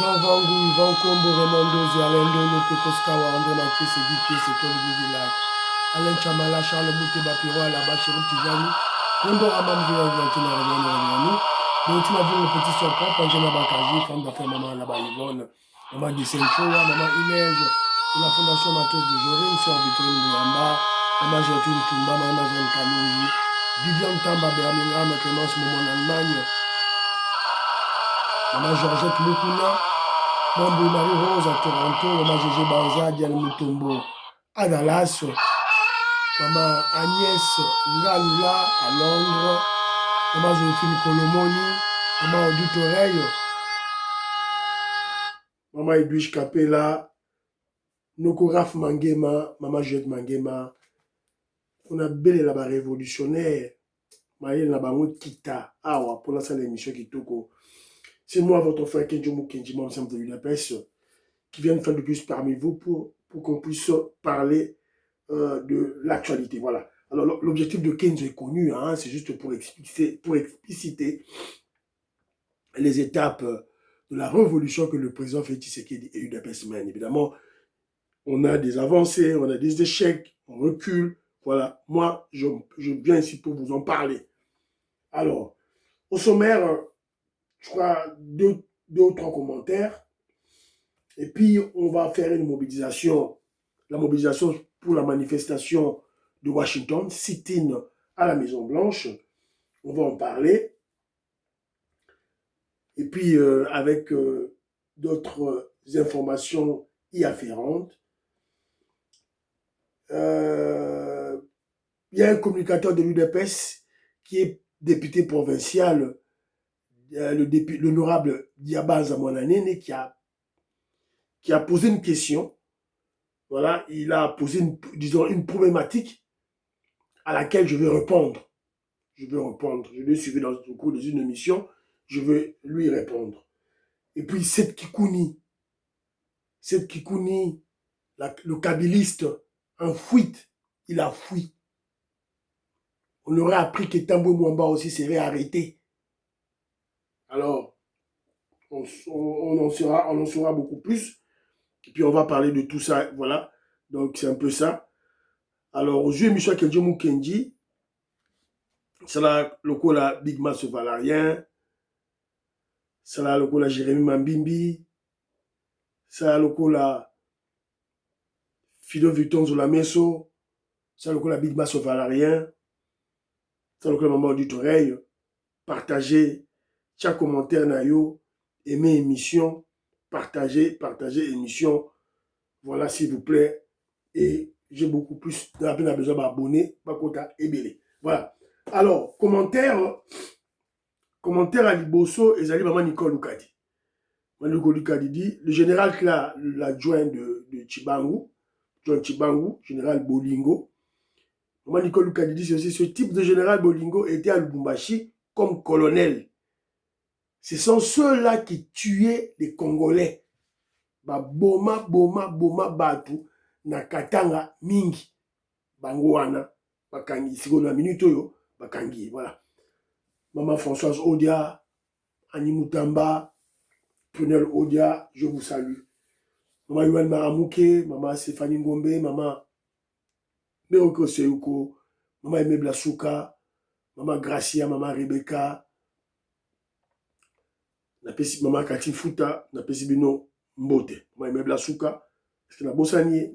Jean Vangu, Yvan Kombo, Raymond Dozi, Alain Dono, Pekoskawa, André Maké, Séguiké, Sekoli Bigilai, Alain Chamala, Charles Bouté, Bapiro, Alaba, Chérif Tijani, Kondo Aman, Villa, Valentina, Réunion, donc tu m'as vu le petit surprenant, Panjana Bakaji, femme d'affaires, maman là-bas, Yvonne, maman de Saint-Choua, maman Inège, de la Fondation Matos de Jorine, sœur Victorine Mouyamba, maman Gertrude Tumba, maman Jeanne Kaloui, Viviane Tamba, Birmingham, Clémence Momon, Allemagne, maman Georgette Moukouna, maman Marie-Rose à Toronto, maman Gégé Banza, Diane Mutombo à Dallas, maman Agnès Ngalula à Londres, maman Joséphine Colomoni, maman Odute Oreille, maman Edwige Capella, Nokoraf Mangema, maman Juliette Mangema, on a belle là-bas révolutionnaire, Maïe Nabango Kita, Awa, pour l'instant l'émission qui toko. C'est moi, votre frère Kenjomo Kenji, mon ensemble de l'UDPS, qui vient de faire le plus parmi vous pour qu'on puisse parler de l'actualité. Voilà. Alors, l'objectif de Kenzo est connu, hein, c'est juste pour expliciter les étapes de la révolution que le président Félix Tshisekedi et l'UDPS mènent. Évidemment, on a des avancées, on a des échecs, on recule. Voilà, moi, je viens ici pour vous en parler. Alors, au sommaire, je crois deux ou trois commentaires. Et puis, on va faire une mobilisation. La mobilisation pour la manifestation de Washington, sit-in à la Maison-Blanche. On va en parler. Et puis, avec d'autres informations y afférentes. Il y a un communicateur de l'UDPS qui est député provincial, l'honorable Diaba Zamonanene, qui a posé une question. Voilà, il a posé une problématique à laquelle je vais répondre. Je l'ai suivi dans le cours d'une émission, je vais lui répondre. Et puis, cette Kikouni, le kabiliste, en fuite, il a fui. On aurait appris que Tambou Mwamba aussi serait arrêté. Alors, on en saura beaucoup plus. Et puis, on va parler de tout ça. Voilà. Donc, c'est un peu ça. Alors, aux yeux de Michel Kenjomu Kenji, c'est là le coup la Big Mass Valarien, c'est là le coup la Jérémy Mambimbi, c'est là le coup la Fido Victor Zolameso, c'est là le coup la Big Mass Valarien, c'est là le coup la Maman du Toreille. Partagez chaque commentaire nayo, aimez émission, partagez émission. Voilà, s'il vous plaît. Et j'ai beaucoup plus de besoin d'abonner, pas quota et belé. Voilà. Alors, commentaire à Liboso et Zali Maman Nicole Lukadi. Nicole Lukadi dit, le général Kla, l'adjoint de Chibangu, John Chibangu, général Bolingo. Maman Nicole Lukadi dit ceci, ce type de général Bolingo était à Lubumbashi comme colonel. Ce sont ceux-là qui tuaient les Congolais. Boma, batu, na katanga mingi. Bangoana, bakangi, siko na minute yo, bakangi, voilà. Maman Françoise Odia, Annie Moutamba, Prunel Odia, je vous salue. Maman Yuan Maramouke, maman Stéphanie Ngombe, maman Meroko Seyuko, maman Aimé Blasuka, maman Gracia, maman Rebecca, maman Kati Futa, na Pesibino Mbote, maman Aimé Blasuka, parce que na Bossanier.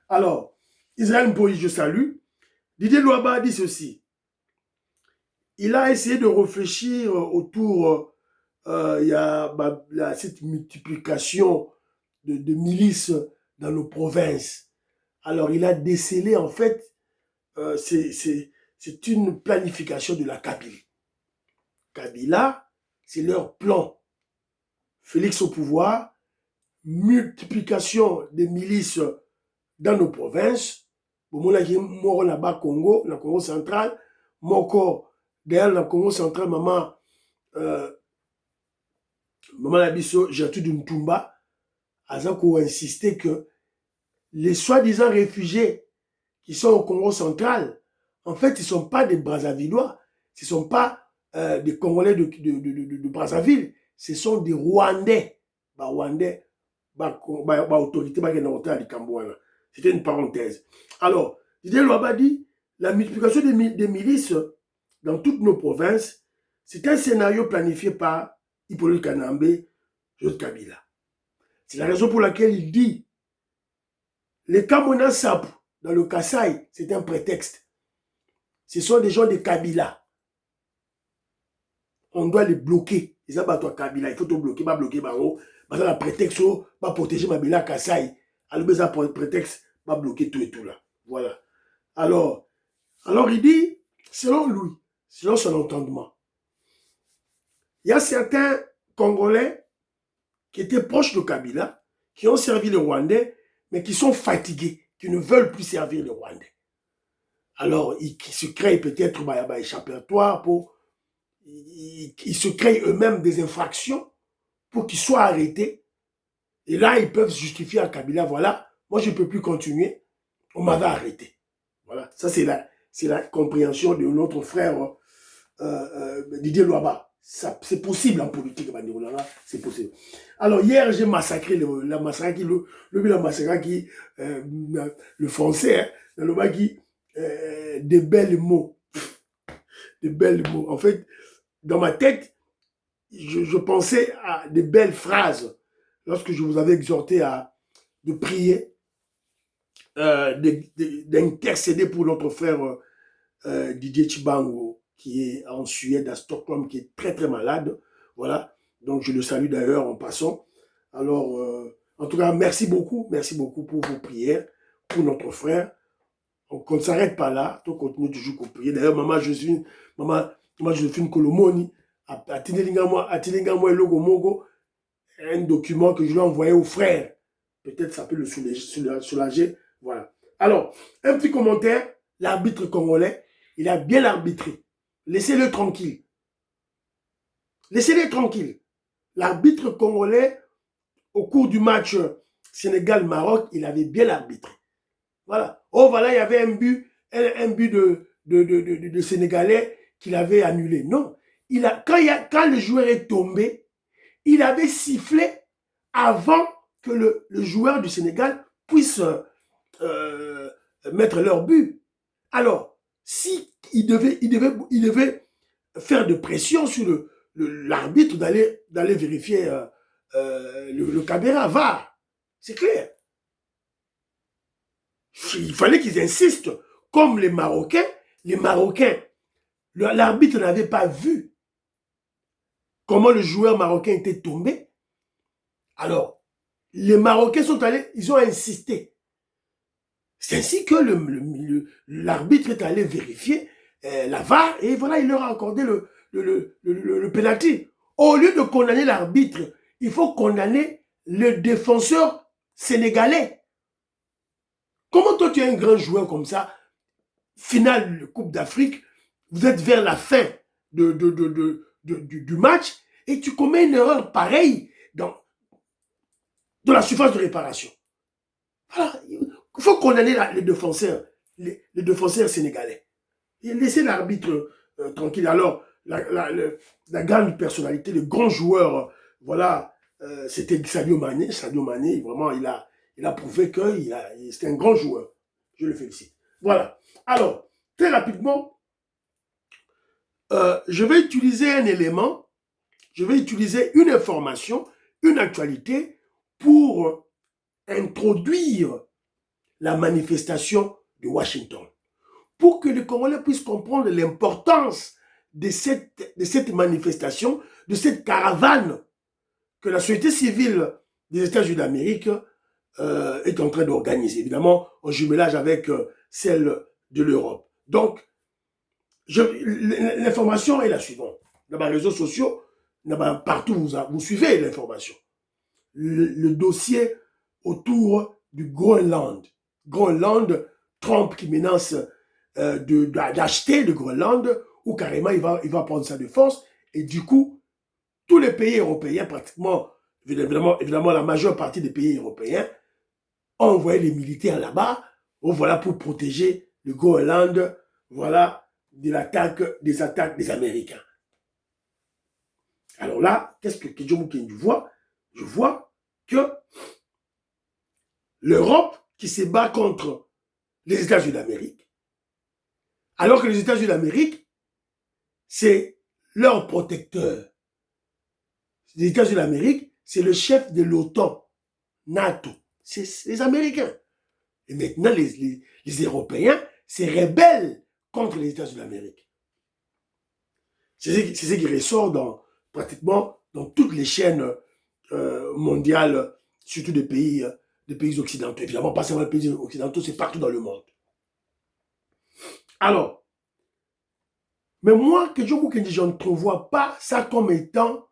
Alors, Israël Mpoyi, je salue. Didier Louaba dit ceci. Il a essayé de réfléchir autour, il y a cette multiplication de milices dans nos provinces. Alors, il a décelé, en fait, c'est une planification de la Kabylie. Kabila, c'est leur plan. Félix au pouvoir, multiplication des milices dans nos provinces. Bon, moko na ba Congo, na Congo central, moko derrière na Congo central, maman Labiso Gertrude Ntumba, Azako a insisté que les soi-disant réfugiés qui sont au Congo central, en fait, ils ne sont pas des Brazzavillois, ce ne sont pas des Congolais de Brazzaville, ce sont des Rwandais. Rwandais, autorité, c'était une parenthèse. Alors, Didier Luaba dit, la multiplication des milices dans toutes nos provinces, c'est un scénario planifié par Hippolyte Kanambe, Joseph Kabila. C'est la raison pour laquelle il dit, les Kamona Sap, dans le Kasaï, c'est un prétexte. Ce sont des gens de Kabila. On doit les bloquer. Ils ont battu Kabila. Il faut tout bloquer, pas bloquer, bah, ça a prétexte, pas protéger ma Bila Kasaï. Alors, ça a prétexte, pas bloquer tout et tout là. Voilà. Alors il dit, selon lui, selon son entendement, il y a certains Congolais qui étaient proches de Kabila, qui ont servi le Rwandais, mais qui sont fatigués, qui ne veulent plus servir le Rwandais. Alors, ils se créent peut-être un échappatoire pour... Ils se créent eux-mêmes des infractions pour qu'ils soient arrêtés. Et là, ils peuvent justifier à Kabila, voilà, moi je ne peux plus continuer, on m'avait arrêté. Voilà, ça c'est la compréhension de notre frère Didier Luaba. C'est possible en politique, c'est possible. Alors hier, j'ai massacré le français, hein, le qui des belles mots. Des belles mots. En fait, dans ma tête, je pensais à des belles phrases lorsque je vous avais exhorté de prier, d'intercéder pour notre frère Didier Chibango, qui est en Suède, à Stockholm, qui est très très malade. Voilà, donc je le salue d'ailleurs en passant. Alors, en tout cas, merci beaucoup pour vos prières, pour notre frère. On ne s'arrête pas là, on continue toujours à prier. D'ailleurs, maman Joséphine Kolomoni a un document que je lui ai envoyé au frère. Peut-être ça peut le soulager. Voilà. Alors, un petit commentaire. L'arbitre congolais, il a bien arbitré. Laissez-le tranquille. Laissez-le tranquille. L'arbitre congolais, au cours du match Sénégal-Maroc, il avait bien arbitré. Voilà. Oh, voilà, il y avait un but de Sénégalais qu'il avait annulé. Non. Quand le joueur est tombé, il avait sifflé avant que le joueur du Sénégal puisse mettre leur but. Alors, si il devait faire de pression sur l'arbitre d'aller vérifier le caméra VAR. C'est clair. Il fallait qu'ils insistent. Comme les Marocains, l'arbitre n'avait pas vu comment le joueur marocain était tombé. Alors, les Marocains sont allés, ils ont insisté. C'est ainsi que l'arbitre est allé vérifier la VAR et voilà, il leur a accordé le penalty. Au lieu de condamner l'arbitre, il faut condamner le défenseur sénégalais. Comment toi, tu es un grand joueur comme ça, finale de Coupe d'Afrique, vous êtes vers la fin du match et tu commets une erreur pareille dans la surface de réparation. Voilà. Il faut condamner les défenseurs sénégalais. Et laisser l'arbitre tranquille. Alors, la grande personnalité, le grand joueur, voilà, c'était Sadio Mané. Sadio Mané, vraiment, il a prouvé que c'était un grand joueur. Je le félicite. Voilà. Alors, très rapidement, je vais utiliser un élément, je vais utiliser une information, une actualité pour introduire la manifestation de Washington. Pour que les Congolais puissent comprendre l'importance de cette manifestation, de cette caravane que la société civile des États-Unis d'Amérique est en train d'organiser, évidemment en jumelage avec celle de l'Europe. Donc, l'information est la suivante. Dans les réseaux sociaux, partout vous suivez l'information. Le dossier autour du Groenland. Groenland, Trump qui menace d'acheter le Groenland, ou carrément il va prendre ça de force, et du coup, tous les pays européens, pratiquement, évidemment la majeure partie des pays européens, ont envoyé les militaires là-bas, voilà, pour protéger le Groenland, voilà, des attaques des Américains. Alors là, qu'est-ce que Jomo Kendu voit? je vois que l'Europe qui se bat contre les États-Unis d'Amérique, alors que les États-Unis d'Amérique, c'est leur protecteur. Les États-Unis d'Amérique, c'est le chef de l'OTAN, NATO. C'est les Américains. Et maintenant, les Européens se rebellent contre les États-Unis d'Amérique. C'est ce qui ressort pratiquement dans toutes les chaînes mondiales, surtout des pays occidentaux. Évidemment, pas seulement les pays occidentaux, c'est partout dans le monde. Alors, mais moi, que je ne trouve pas ça comme étant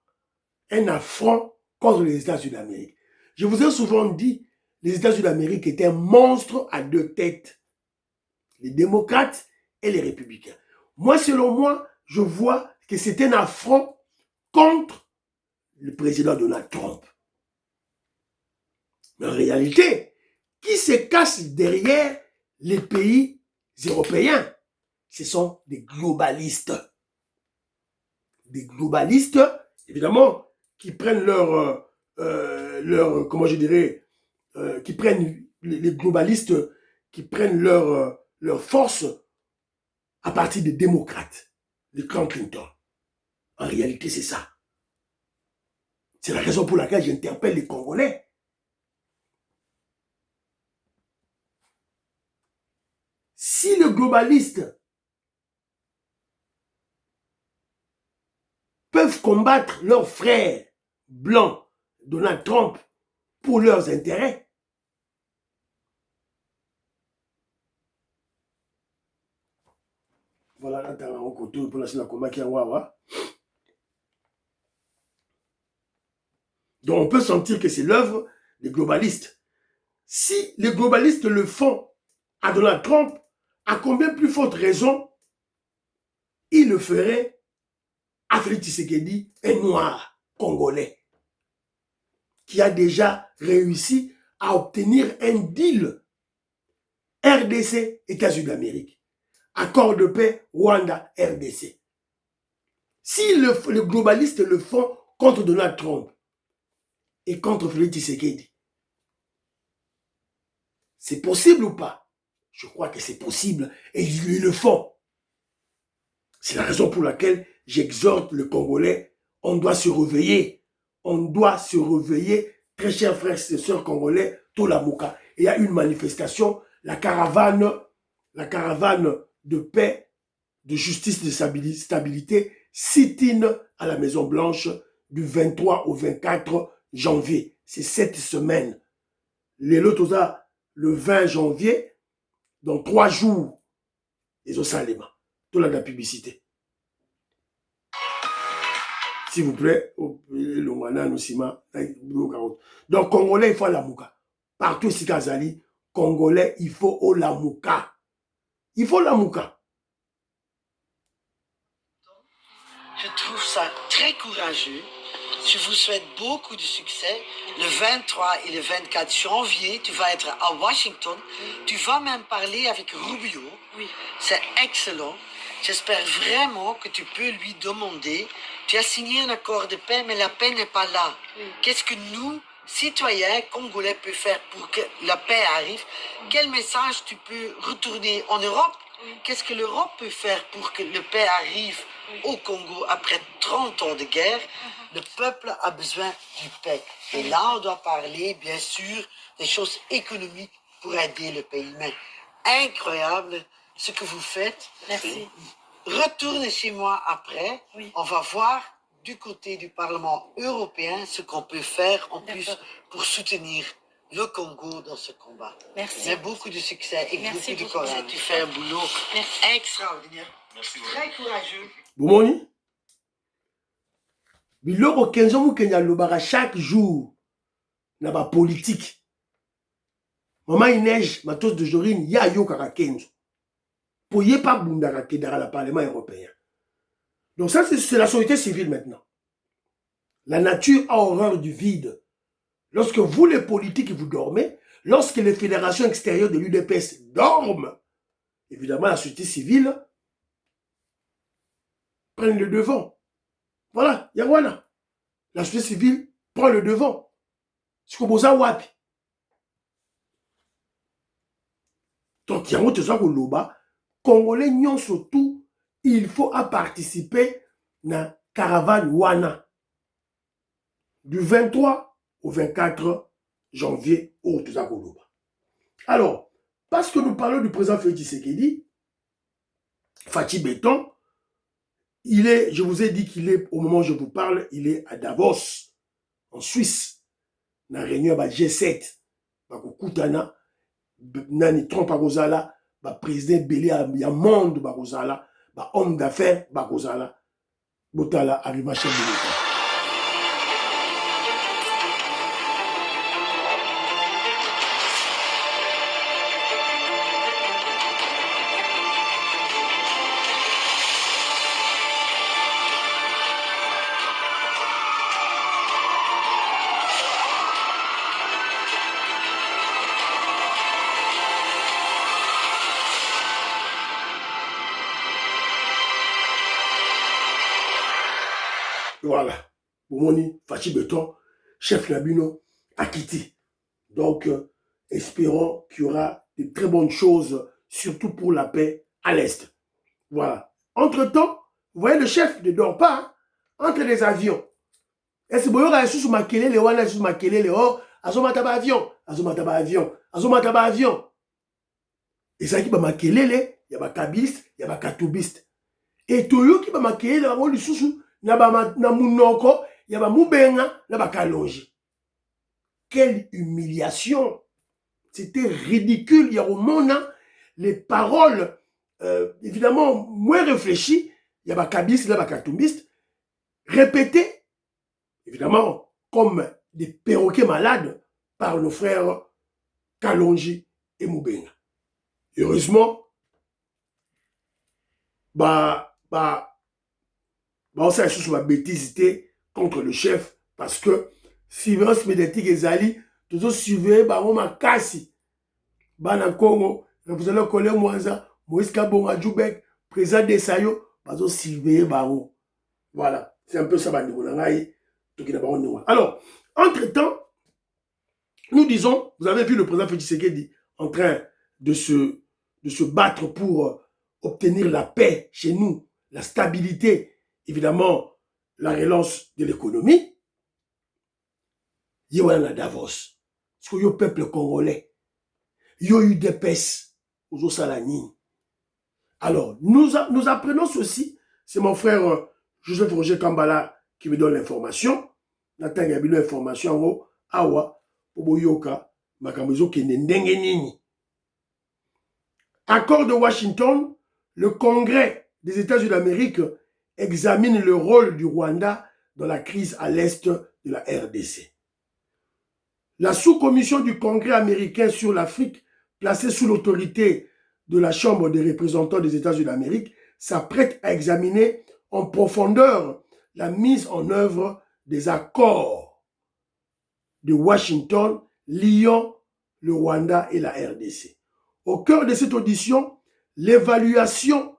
un affront contre les États-Unis d'Amérique. Je vous ai souvent dit, les États-Unis d'Amérique étaient un monstre à deux têtes. Les démocrates et les républicains. Moi, selon moi, je vois que c'est un affront contre le président Donald Trump. Mais en réalité, qui se cache derrière les pays européens? Ce sont des globalistes. Des globalistes, évidemment, qui prennent comment je dirais, qui prennent les globalistes, qui prennent leur force à partir des démocrates, de clan Clinton. En réalité, c'est ça. C'est la raison pour laquelle j'interpelle les Congolais. Si les globalistes peuvent combattre leurs frères blancs, Donald Trump, pour leurs intérêts, voilà, là, t'as un côté pour la combat qui est wawa. Donc, on peut sentir que c'est l'œuvre des globalistes. Si les globalistes le font à Donald Trump, à combien plus forte raison ils le feraient à Félix Tshisekedi, un noir congolais, qui a déjà réussi à obtenir un deal RDC, États-Unis d'Amérique. Accord de paix, Rwanda, RDC. Si les globalistes le font contre Donald Trump et contre Félix Tshisekedi, c'est possible ou pas? Je crois que c'est possible et ils le font. C'est la raison pour laquelle j'exhorte le Congolais, on doit se réveiller. On doit se réveiller, très chers frères et sœurs congolais, Tolamuka. Il y a une manifestation, la caravane de paix, de justice, de stabilité, sit-in à la Maison Blanche du 23 au 24 janvier. C'est cette semaine. Les lots, le 20 janvier, dans 3 jours, ils ont ça les mains. Tout la publicité. S'il vous plaît, donc Congolais, il faut la mouka. Partout ici, Kazali, Congolais, il faut la mouka. Il faut la mouka. Je trouve ça très courageux. Je vous souhaite beaucoup de succès. Le 23 et le 24 janvier, tu vas être à Washington. Tu vas même parler avec Rubio. Oui. C'est excellent. J'espère vraiment que tu peux lui demander. Tu as signé un accord de paix, mais la paix n'est pas là. Oui. Qu'est-ce que nous, citoyens congolais, peuvent faire pour que la paix arrive? Quel message tu peux retourner en Europe? Qu'est-ce que l'Europe peut faire pour que la paix arrive au Congo après 30 ans de guerre? Le peuple a besoin de paix. Et là, on doit parler, bien sûr, des choses économiques pour aider le pays. Mais incroyable ce que vous faites. Merci. Retournez chez moi après. Oui. On va voir du côté du Parlement européen ce qu'on peut faire en plus pour soutenir le Congo dans ce combat. Merci. Mais beaucoup de succès et merci beaucoup de courage. Tu fais un boulot extraordinaire. Merci. Très courageux. Boumoni, biloko kenzo mukenya lobaka chaque jour na ba politique. Maman Inège, Matos de Jorine, ya yo kaka kenzo. Pour y pas bundaka kedara la Parlement européen. Donc ça, c'est la société civile maintenant. La nature a horreur du vide. Lorsque vous, les politiques, vous dormez, lorsque les fédérations extérieures de l'UDPS dorment, évidemment, la société civile prend le devant. Voilà, Yawala. La société civile prend le devant. siko boza wapi. Donc yango toza koloba Congolais nyonso tout il faut à participer na caravane wana du 23 au 24 janvier au toza koloba. Alors, parce que nous parlons du président Félix Tshisekedi, Fachi Béton, il est, je vous ai dit qu'il est, au moment où je vous parle, il est à Davos, en Suisse, dans la réunion de G7, Bakukutana, Nani Trump Bakozala, président Belé, il y a monde Bakozala, homme d'affaires Bakozala, Botala arrive à chef de l'État. Voilà. Bomoni, Fachi Béton, chef Nabino, a quitté. Donc, espérons qu'il y aura de très bonnes choses, surtout pour la paix à l'Est. Voilà. Entre-temps, vous voyez, le chef ne dort pas, hein, entre les avions. Est-ce que vous avez sous makelele, wana sous makelele, oh, azomataba avion, azomataba avion, azomataba avion. Et ça qui va makelele, il y a ba kabiste, il y a ba katoubiste. Et toyo qui va makelele, on lui sous na munoko, il y a ba mubenga, na ba kalonji. Quelle humiliation! C'était ridicule. Il y a au monde les paroles, évidemment, moins réfléchies. Il y a ba kabiste, il y a ba katoubiste, répétées, évidemment, comme des perroquets malades par nos frères Kalonji et Mubenga. Heureusement, on s'est sur ma bêtise contre le chef parce que surveillance médiatique et Zali, toujours surveillé par ma kassi. Bana Congo, représentant collègue Mwanza, Moïse Kabonga Djoubek, président de Sayo, toujours surveillé par eux. Voilà, c'est un peu ça. Alors, entre-temps, nous disons, vous avez vu le président Félix Tshisekedi en train de se battre pour obtenir la paix chez nous, la stabilité, évidemment, la relance de l'économie. Il y a eu Davos. Parce que le peuple congolais, il y a eu des pèses aux Salani. Alors, nous apprenons ceci. C'est mon frère Joseph Roger Kambala qui me donne l'information. Nathan Gabino information awa oboyoka makambezo kende ndenge nini. Accord de Washington, le Congrès des États-Unis d'Amérique examine le rôle du Rwanda dans la crise à l'est de la RDC. La sous-commission du Congrès américain sur l'Afrique, placée sous l'autorité de la Chambre des représentants des États-Unis d'Amérique, s'apprête à examiner en profondeur la mise en œuvre des accords de Washington liant le Rwanda et la RDC. Au cœur de cette audition, l'évaluation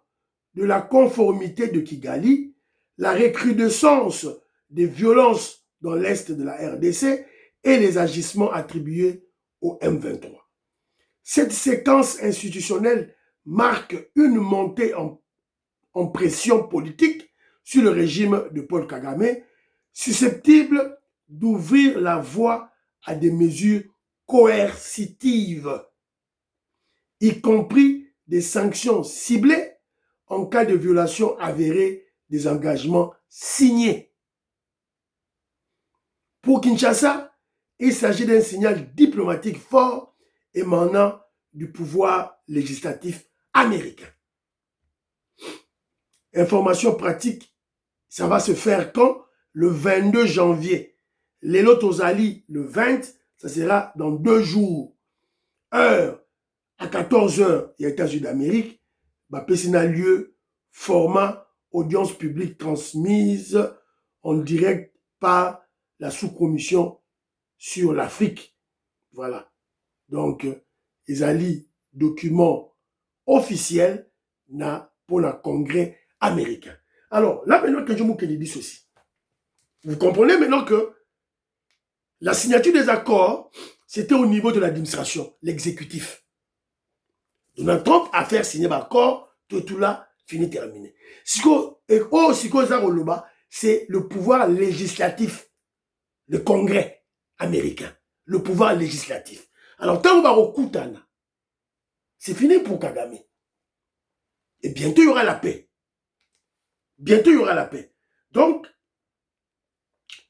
de la conformité de Kigali, la recrudescence des violences dans l'est de la RDC et les agissements attribués au M23. Cette séquence institutionnelle marque une montée en pression politique sur le régime de Paul Kagame, susceptible d'ouvrir la voie à des mesures coercitives, y compris des sanctions ciblées en cas de violation avérée des engagements signés. Pour Kinshasa, il s'agit d'un signal diplomatique fort émanant du pouvoir législatif américain. Information pratique, ça va se faire quand? Le 22 janvier. Lelo Tozali, le 20, ça sera dans 2 jours. Heure, à 14 h, il y a États-Unis d'Amérique, Bapesina lieu, format, audience publique transmise en direct par la sous-commission sur l'Afrique. Voilà. Donc, ils ont document officiel pour le Congrès américain. Alors, là maintenant que je vous dis ceci, vous comprenez maintenant que La signature des accords, c'était au niveau de l'administration, l'exécutif. Donald Trump a fait signer l'accord, tout là, fini, terminé. C'est le pouvoir législatif, le Congrès américain, le pouvoir législatif. Alors, tant qu'on va au Koutana, c'est fini pour Kagame. Et bientôt, il y aura la paix. Bientôt, il y aura la paix. Donc,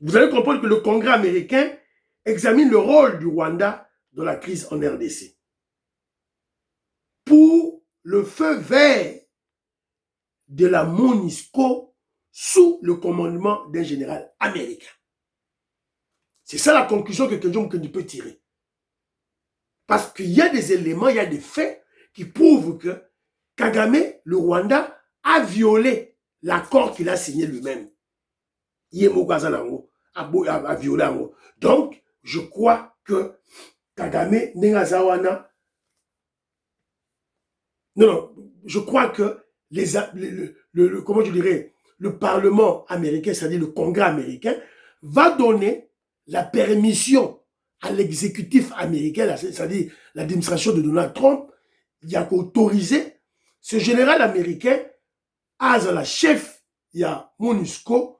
vous allez comprendre que le Congrès américain examine le rôle du Rwanda dans la crise en RDC. Pour le feu vert de la MONUSCO sous le commandement d'un général américain. C'est ça la conclusion que Kenjo Mukendi peut tirer. Parce qu'il y a des éléments, il y a des faits qui prouvent que Kagame, le Rwanda, a violé l'accord qu'il a signé lui-même. A violé. Donc, je crois que Kagame, Nengazawana, non, je crois que comment je dirais, le Parlement américain, c'est-à-dire le Congrès américain, va donner la permission à l'exécutif américain, c'est-à-dire l'administration de Donald Trump, il y a qu'autoriser ce général américain à la chef, il y a MONUSCO,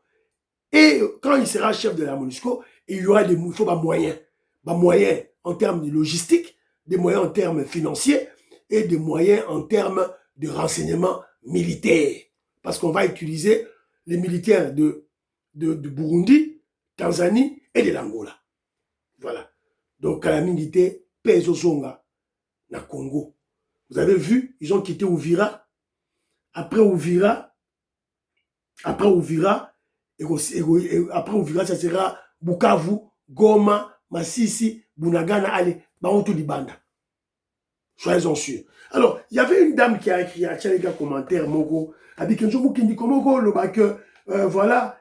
et quand il sera chef de la MONUSCO, il y aura des moyens en termes de logistique, des moyens en termes financiers, et des moyens en termes de renseignement militaire. Parce qu'on va utiliser les militaires de Burundi, Tanzanie et de l'Angola. Voilà. Donc, à la militaire, Pezo Zonga, na Congo. Vous avez vu, ils ont quitté Ouvira. Après Ouvira, ça sera Bukavu, Goma, Masisi, Bunagana, allez, Baoto Libanda. Soyez-en sûrs. Alors, il y avait une dame qui a écrit à un commentaire, Mogo, avec un jour qui dit que voilà,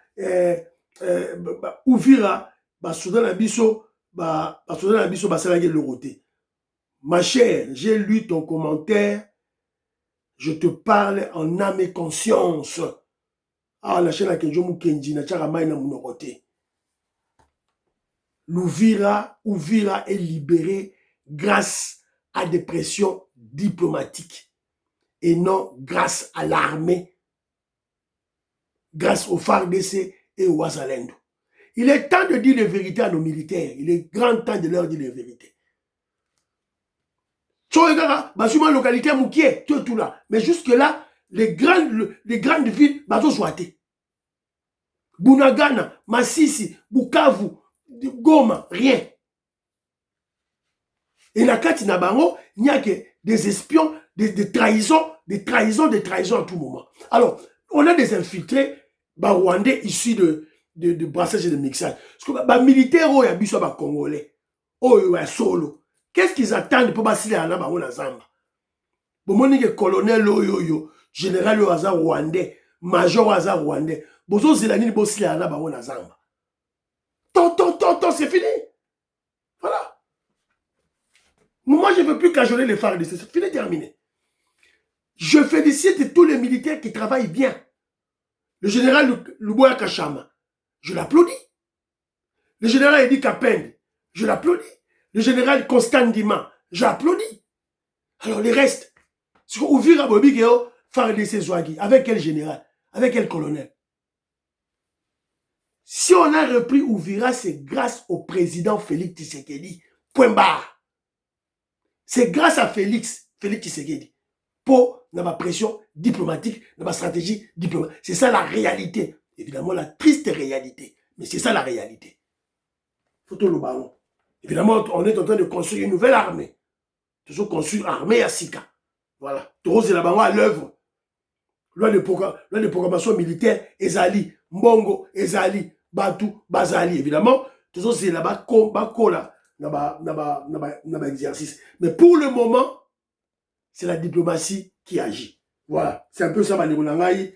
Ouvira, Soudan Abisso, Salagé le roté. Ma chère, j'ai lu ton commentaire, je te parle en âme et conscience. Ah, la chaîne à Kenjo Mukendi, na Tcharamay na Mounoroté. Ouvira est libéré grâce à des pressions diplomatiques et non grâce à l'armée, grâce au FARDC et au Ouazalendo. Il est temps de dire la vérité à nos militaires. Il est grand temps de leur dire la vérité. Basuma localité Moukié, tout là. Mais jusque-là, les grandes villes, bazo soité. Bunagana, Masisi, Bukavu, Goma, rien. Et la carte Nabango, il n'y a que des espions, des trahisons à tout moment. Alors, on a des infiltrés rwandais issus de brassage et de mixage. Parce que les militaires, ils sont congolais. Ils sont solo. Qu'est-ce qu'ils attendent pour passer à la Zamba? Bomoni que colonel général rwandais, major rwandais. Bozo zelani bossi à la Zamba. C'est fini. Voilà. Moi, je ne veux plus cajoler les phares. C'est fini, terminé. Je félicite tous les militaires qui travaillent bien. Le général Luboya Kachama, je l'applaudis. Le général Edi Kapeng, je l'applaudis. Le général Constant Ndima, je l'applaudis. Alors, les restes, c'est qu'Ouvira Bobigeo, FARDC Zouagui, avec quel général? Avec quel colonel? Si on a repris Ouvira, c'est grâce au président Félix Tshisekedi. Point barre. C'est grâce à Félix Tshisekedi. Pour ma pression diplomatique, ma stratégie diplomatique. C'est ça la réalité. Évidemment, la triste réalité. Mais c'est ça la réalité. Photo le ballon. Évidemment, on est en train de construire une nouvelle armée. Toujours construire armée à Sika. Voilà. Toujours c'est là-bas à l'œuvre. Loi de programmation militaire, Ezali, Mbongo, Ezali, Batou, Bazali. Évidemment, toujours c'est là-bas, Kola, n'a exercice. Mais pour le moment, c'est la diplomatie qui agit. Voilà. C'est un peu ça, Maléonangaï.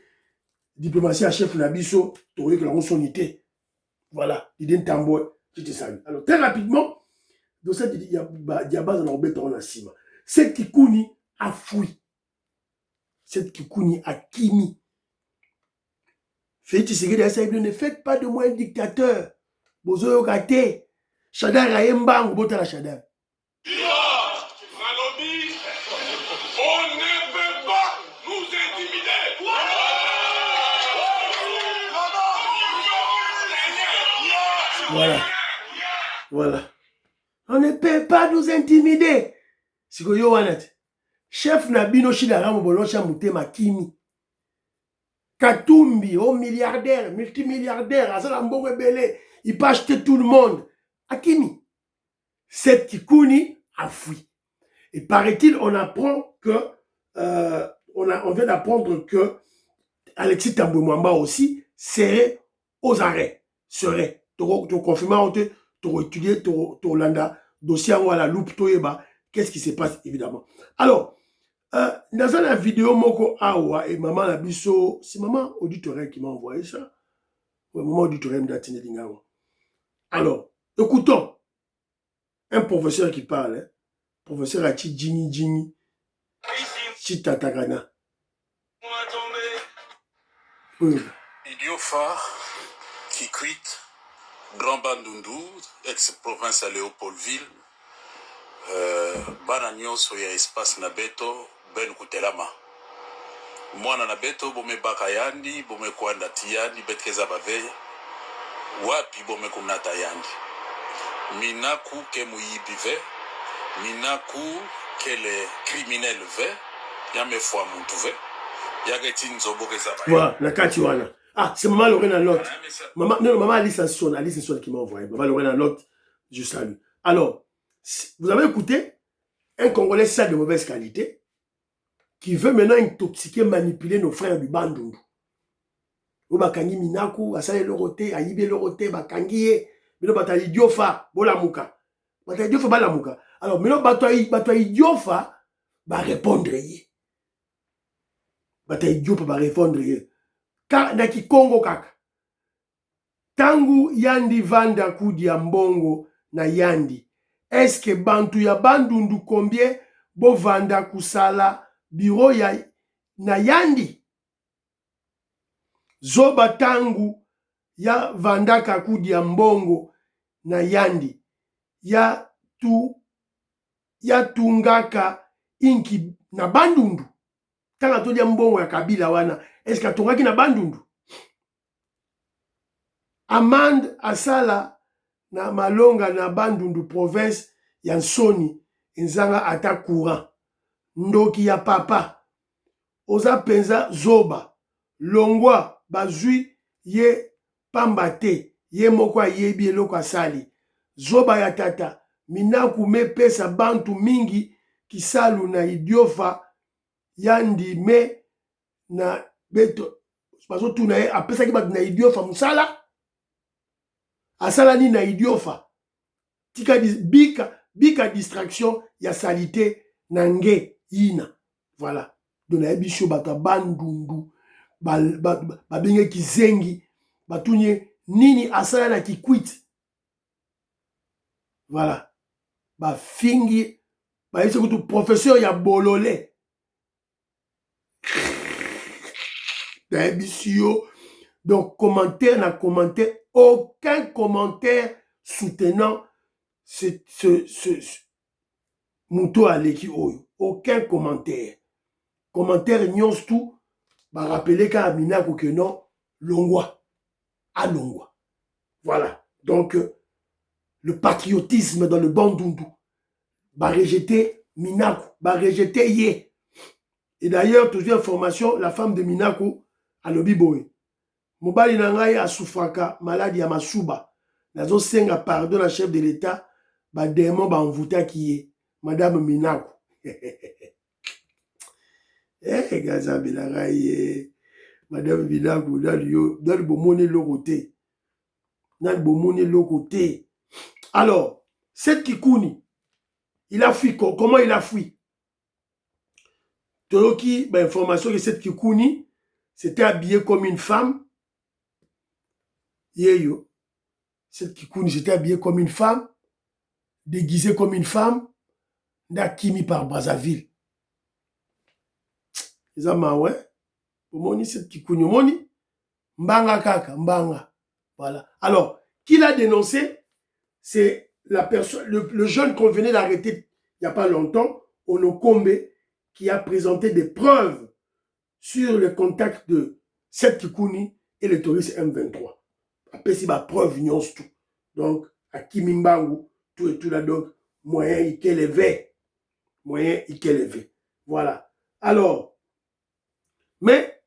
Diplomatie à chef Nabiso, Toré que la sonité. Voilà. Idén Tamboy, je te salue. Alors, très rapidement, dans cette diabase dans l'embêtant en cima. Cette Kikouni a fui. Cette Kikouni a kimi. Félix Tshisekedi a dit, ne faites pas de moi un dictateur. Bozo Yogate. Shadar aye mbangu bota la Shadar. On ne peut pas nous intimider. Voilà. Voilà. On ne peut pas nous intimider. C'est que yo wanat. Chef Nabino Shidaramu Bolosha Mutema Kimi. Katumbi, oh milliardaire, multimilliardaire, Azala Mbogwe Belé, il peut acheter tout le monde. Akimi. Cette Kikouni a fui. Et paraît-il, on apprend que, on vient d'apprendre que Alexis Tambwe Mwamba aussi serait aux arrêts. Serait. Tu confirmes, tu étudier, tu landa, dossier à la loupe, qu'est-ce qui se passe, évidemment. Alors, dans la vidéo, Moko Awa et Maman Labiso, c'est Maman Auditorien qui m'a envoyé ça. Oui, Maman Auditorien d'Atine Lingawa. Alors, écoutons un professeur qui parle, hein? Professeur Achi Djini Chitatakana. Oui. Idiot phare qui quitte Grand Bandundu, ex-province à Léopoldville. Bana nyonso ya espace na beto ben kutelama. Mwana na beto bome baka yandi, bome kwanda tiyandi, betkeza baveya. Wapi bome kunata yandi. Minaku ke muyibi ve, minaku ke le criminel ve, yame fwa muntu ve, yageti nzobo keza baveya. Voilà, la katiwana. Ah, c'est Maman Lorena Lot. Maman, non, Maman Alice Asson qui m'a envoyé. Maman Lorena Lot, je salue. Alors, vous avez écouté un Congolais ça de mauvaise qualité qui veut maintenant intoxiquer, manipuler nos frères du Bandundu. Ou bakangi minaku, asale lorote, ayibe lorote, bakangi mino bata idiofa, bolamuka. Bata idiofa balamuka. Alors, mino bata idiofa, ba répondre ye. Bata idiofa ba répondre ye. Ka na Kikongo kaka. Tangu yandi vanda kudi ya mbongo na yandi. Eske bantu ya Bandundu combien bo vanda kusala biro ya na yandi. Zoba tangu ya vanda kakudi ya mbongo na yandi. Ya tungaka inki na Bandundu. Tanga todi ya mbongo ya kabila wana. Eske atungaki na Bandundu. Amande asala na malonga na Bandundu province ya Nsoni nzanga ata courant ndoki ya papa oza penza zoba longwa bazui ye pambate ye moko yebi eloko asali zoba ya tata minaku mepesa bantu mingi kisalu na idiofa yandi me na beto bazo tuna ye apesa ki batu na idiofa musala asala ni na idiofa tika bika distraction ya salité nange ina voilà dona ebisho bata Bandundu babenge kizengi batunye nini asala na kikwiti voilà bafingi baise kutu professeur ya bolole na ebisio. Donc commentaire na commentaire, aucun commentaire soutenant Mouto Aleki Oyo. Aucun commentaire. Commentaire nyons tout, bah rappeler qu'à Minaku que non, Longwa. À Longwa. Voilà. Donc, le patriotisme dans le Bandundu. Bah rejeter Minaku. Bah rejeter Ye. Et d'ailleurs, toujours information, la femme de Minaku, à Lobiboé. Mobali nangai a souffraka maladie ya masuba. Nazo senga pardon la chef de l'État, ba démon ba envoûta qui est Madame Minaku. Eh gazabe la ngai Madame Minaku dans bomone lokoté. Dans bomone lokoté. Alors, cette Kikouni, il a fui comment il a fui? Toloki ba information que cette Kikouni s'était habillée comme une femme. Yeyo, cette Kikouni s'était habillée comme une femme, déguisée comme une femme, Nakimi par Brazzaville. Ils ont ouais, Moni cette Kikouni, Moni, Mbanga Kaka, Mbanga. Voilà. Alors, qui l'a dénoncé? C'est le jeune qu'on venait d'arrêter il n'y a pas longtemps, Onokombe, qui a présenté des preuves sur le contact de Seth Kikuni et le terroriste M23. Après, c'est ma preuve, tout. Donc, à Kimimbangu, tout et tout là, donc, moyen, il est élevé. Moyen, il est élevé. Voilà. Alors, mais,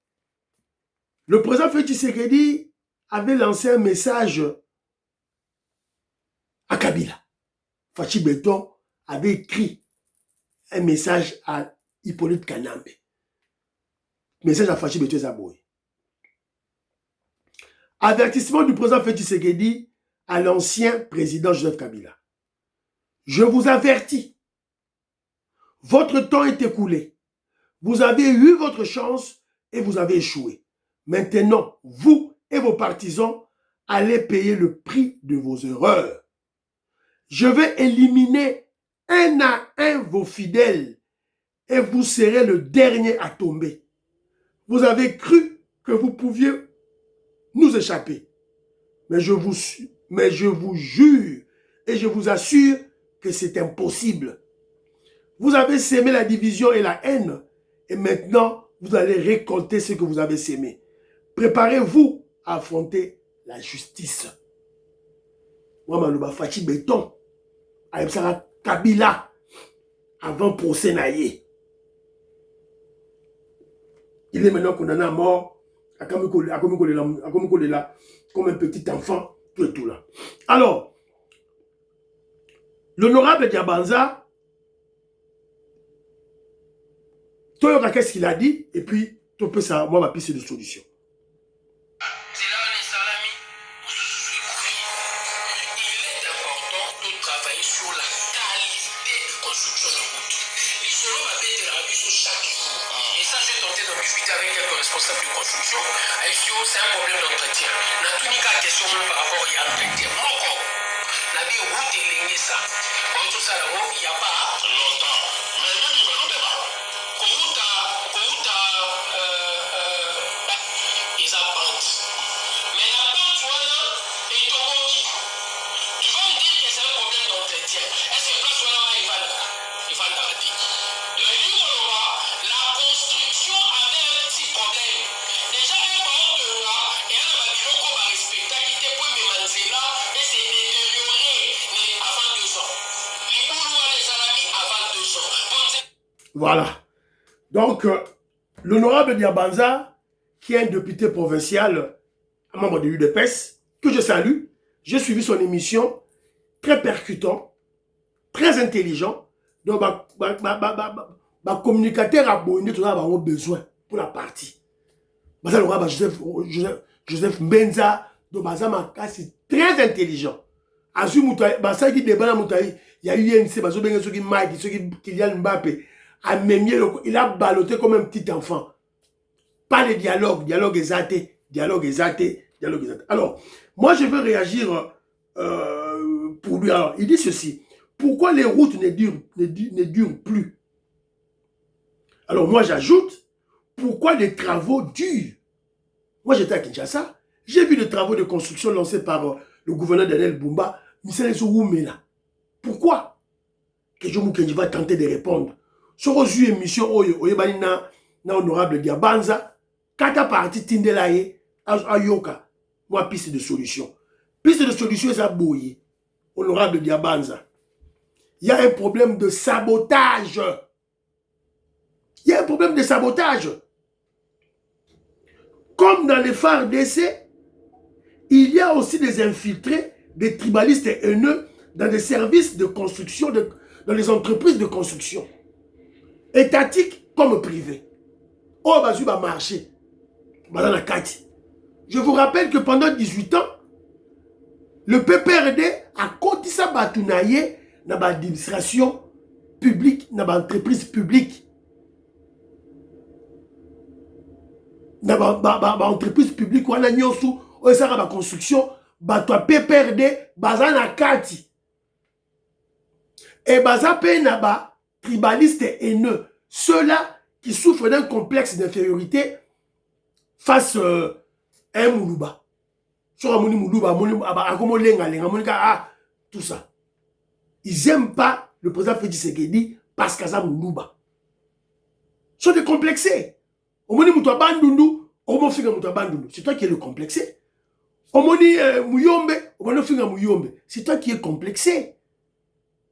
le président Félix Tshisekedi avait lancé un message à Kabila. Fachi Beton avait écrit un message à Hippolyte Kanambe. Message à Fachi Beton Zaboui. Avertissement du président Félix Tshisekedi à l'ancien président Joseph Kabila. Je vous avertis, votre temps est écoulé. Vous avez eu votre chance et vous avez échoué. Maintenant, vous et vos partisans allez payer le prix de vos erreurs. Je vais éliminer un à un vos fidèles et vous serez le dernier à tomber. Vous avez cru que vous pouviez nous échapper. Mais je vous jure et je vous assure que c'est impossible. Vous avez sémé la division et la haine et maintenant vous allez récolter ce que vous avez sémé. Préparez-vous à affronter la justice. Moi, Maloba Fachi Beton, Aïbsara Kabila, avant procès naïe. Il est maintenant condamné à mort, comme un petit enfant, tout et tout là. Alors, l'honorable Diabanza, toi, qu'est-ce qu'il a dit, et puis, tu peux savoir, moi, ma piste de solution. C'est un problème d'entretien. La tunica a question par rapport à l'entretien. La vie où tu es ça. Quand tout ça, il n'y a pas longtemps. Mais il y a du débat. Ils apprennent. Mais la pente, voilà, et ton qui. Tu vas me dire que c'est un problème d'entretien. Est-ce que place voilà, il va l'arrêter. De l'Ivoire, la construction avait un petit problème. Déjà, un bord de loi, et un babiloko va respecter qui était pour Manzela et s'est détérioré avant 2 ans. L'Ibouloua, les Salamis avant 2 ans. Voilà. Donc, l'honorable Diabanza, qui est un député provincial, un membre de l'UDPS, que je salue, j'ai suivi son émission, très percutant, très intelligent. Donc, ma communicateur a besoin pour la partie. Joseph Mbenza, donc c'est très intelligent. Il y a eu INC, Kylian Mbappé, il a ballotté comme un petit enfant. Pas de dialogue exalté, dialogue exalté. Alors, moi je veux réagir pour lui. Alors, il dit ceci. Pourquoi les routes ne durent plus? Alors moi j'ajoute, pourquoi les travaux durent? Moi j'étais à Kinshasa, j'ai vu des travaux de construction lancés par le gouverneur Daniel Bumba, pourquoi? Que je vais tenter de répondre. Sur une émission, na honorable Diabanza, kata parti tindelaye, ayoka, moi piste de solution. Piste de solution, c'est aboye, honorable Diabanza. Il y a un problème de sabotage. Il y a un problème de sabotage. Comme dans les phares d'essai, il y a aussi des infiltrés, des tribalistes haineux dans des services de construction, dans les entreprises de construction, étatiques comme privées. Oh, bah, va marcher. Je vous rappelle que pendant 18 ans, le PPRD a cotissé Batounaye dans l'administration publique, dans l'entreprise publique. Dans l'entreprise publique, on a la construction, bato PPRD, bazana kati. Et bazape naba, tribaliste haineux, ceux-là qui souffrent d'un complexe d'infériorité face à un Moulouba. Sur un Moulouba, tout ça. ils n'aiment pas le président Félix Tshisekedi parce qu'il a Moulouba. Ils sont décomplexés. C'est toi qui es le complexé. C'est toi qui es complexé.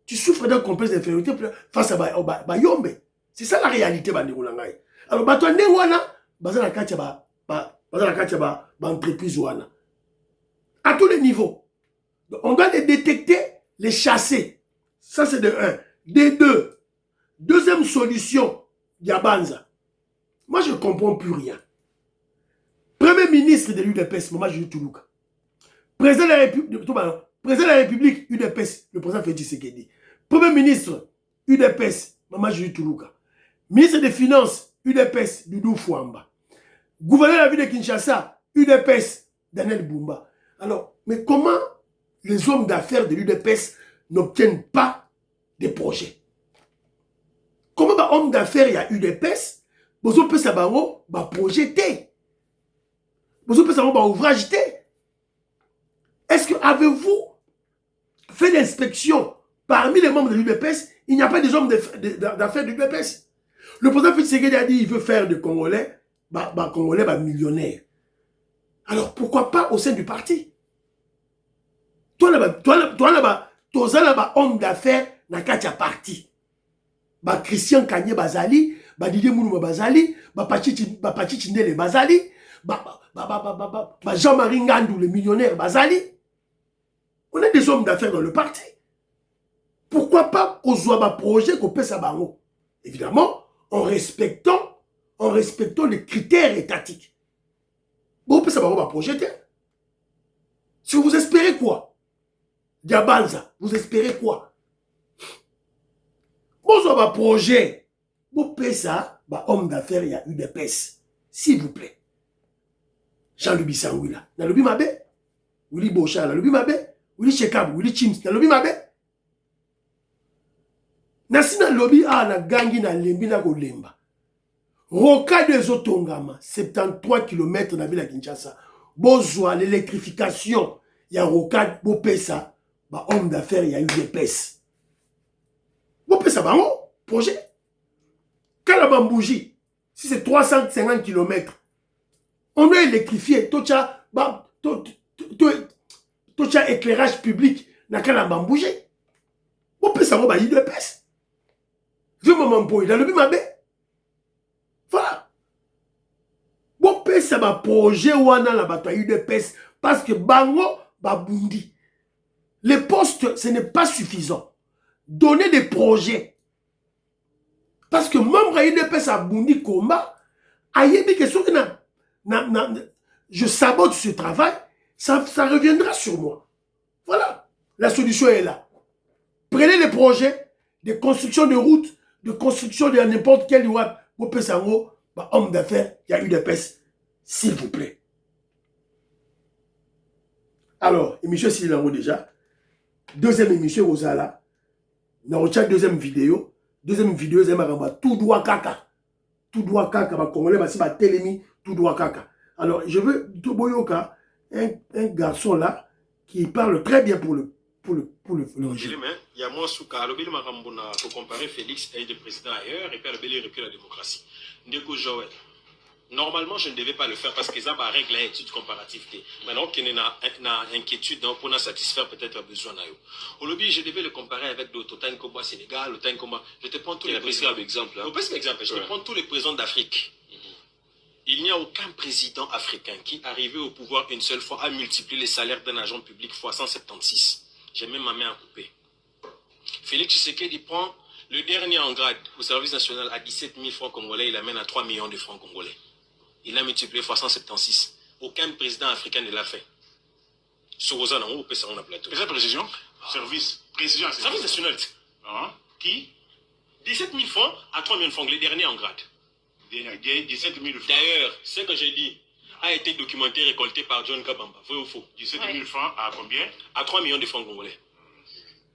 Tu souffres d'un complexe d'infériorité face à Bayombe. C'est ça la réalité. Alors, à tous les niveaux. Donc, on doit les détecter, les chasser. Ça, c'est de 1. De 2. Deuxième solution, Yabanza. Moi, je ne comprends plus rien. Premier ministre de l'UDPS, Maman Jules Toulouka. Président de la République, UDPS, le président Félix Tshisekedi. Premier ministre, UDPS, Maman Jules Toulouka. Ministre des Finances, UDPS, Doudou Fouamba. Gouverneur de la ville de Kinshasa, UDPS, Daniel Bumba. Alors, mais comment les hommes d'affaires de l'UDPS n'obtiennent pas des projets? Comment les hommes d'affaires il y a UDPS, vous avez un projet T. Vous avez un ouvrage T. Est-ce que avez-vous fait l'inspection parmi les membres de l'UDPS? Il n'y a pas des hommes d'affaires de l'UDPS. Le président Félix Tshisekedi a dit qu'il veut faire des Congolais, Congolais millionnaires. Alors pourquoi pas au sein du parti? Toi là-bas, homme d'affaires n'a qu'à ta parti. Christian Kanye Bazali, Didier Moulouma Bazali, Pachi Chindele Bazali, Jean-Marie Ngandou, le millionnaire Bazali. On a des hommes d'affaires dans le parti. Pourquoi pas qu'on soit un projet qu'on peut s'abango? Évidemment, en respectant les critères étatiques. Bon, on peut s'abango un projet. Si vous espérez quoi? Diabanza, vous espérez quoi? Bon, soit un projet. Bon, ça, homme d'affaires, il y a UDPS. S'il vous plaît. Jean-Louis Sangouila. N'a le bimabe? Willy Bocha, n'a le bimabe? Willy Chekab, Willy Chims, n'a le bimabe? Nasina lobby na gangi na lembi na kolemba. Roka des Otongama, 73 km na ville à Kinshasa. Bozwa l'électrification. Il y a Roka, Bopesa, homme d'affaires, il y a UDPS. Bopesa, projet. Kalabambouji, si c'est 350 km, on doit électrifier. Tocha éclairage public na Kalabambouji. Bopesa, UDPS. Je m'en dans le bimabe. Voilà. Bon, ça va projet wana la bataille UDPS parce que bango babundi. Les postes, ce n'est pas suffisant. Donner des projets. Parce que membre UDPS a bundi combat, ayebi que je sabote ce travail, ça reviendra sur moi. Voilà. La solution est là. Prenez les projets de construction de routes, de construction de n'importe quel homme d'affaires, il y a UDPS, s'il vous plaît. Alors, émission Silango déjà, deuxième émission Rosala, deuxième vidéo, tout doit kaka, Congolais, tout doit kaka. Alors, je veux Toboyoka, un garçon là, qui parle très bien pour le régime. Il y a moins sous Kalobel Marambona pour comparer Félix et le président ailleurs et puis le recul la démocratie. Ndeko Joël. Normalement, je ne devais pas le faire parce que ça va régler l'étude comparative. Maintenant, qu'il y a une inquiétude pour satisfaire peut-être un besoin. Au lobby, je devais le comparer avec d'autres. Autant comme Sénégal, autant comme je te prends tous les présidents. Exemple. Je te prends tous les présidents d'Afrique. Il n'y a aucun président africain qui, arrivé au pouvoir une seule fois, a multiplié les salaires d'un agent public fois 176. J'ai même ma main à couper. Félix Tshisekedi prend le dernier en grade au service national à 17 000 francs congolais. Il amène à 3 millions de francs congolais. Il a multiplié fois 176. Aucun président africain ne l'a fait. Soroza n'a pas fait plateau. C'est précision? Service national. Qui 17 000 francs à 3 millions de francs, les derniers en grade. 17 000 francs. D'ailleurs, ce que j'ai dit a été documenté, récolté par John Kabamba. Vrai ou faux? 17 000 francs à combien? À 3 millions de francs congolais.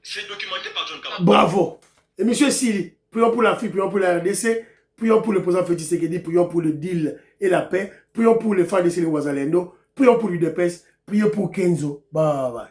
C'est documenté par John Kabamba. Bravo. Et monsieur Sili, prions pour l'Afrique, prions pour la RDC, prions pour le président Félix Tshisekedi, prions pour le deal et la paix, prions pour les femmes de Sili Ouazalendo, prions pour l'UDPS, prions pour Kenzo. Bye bye.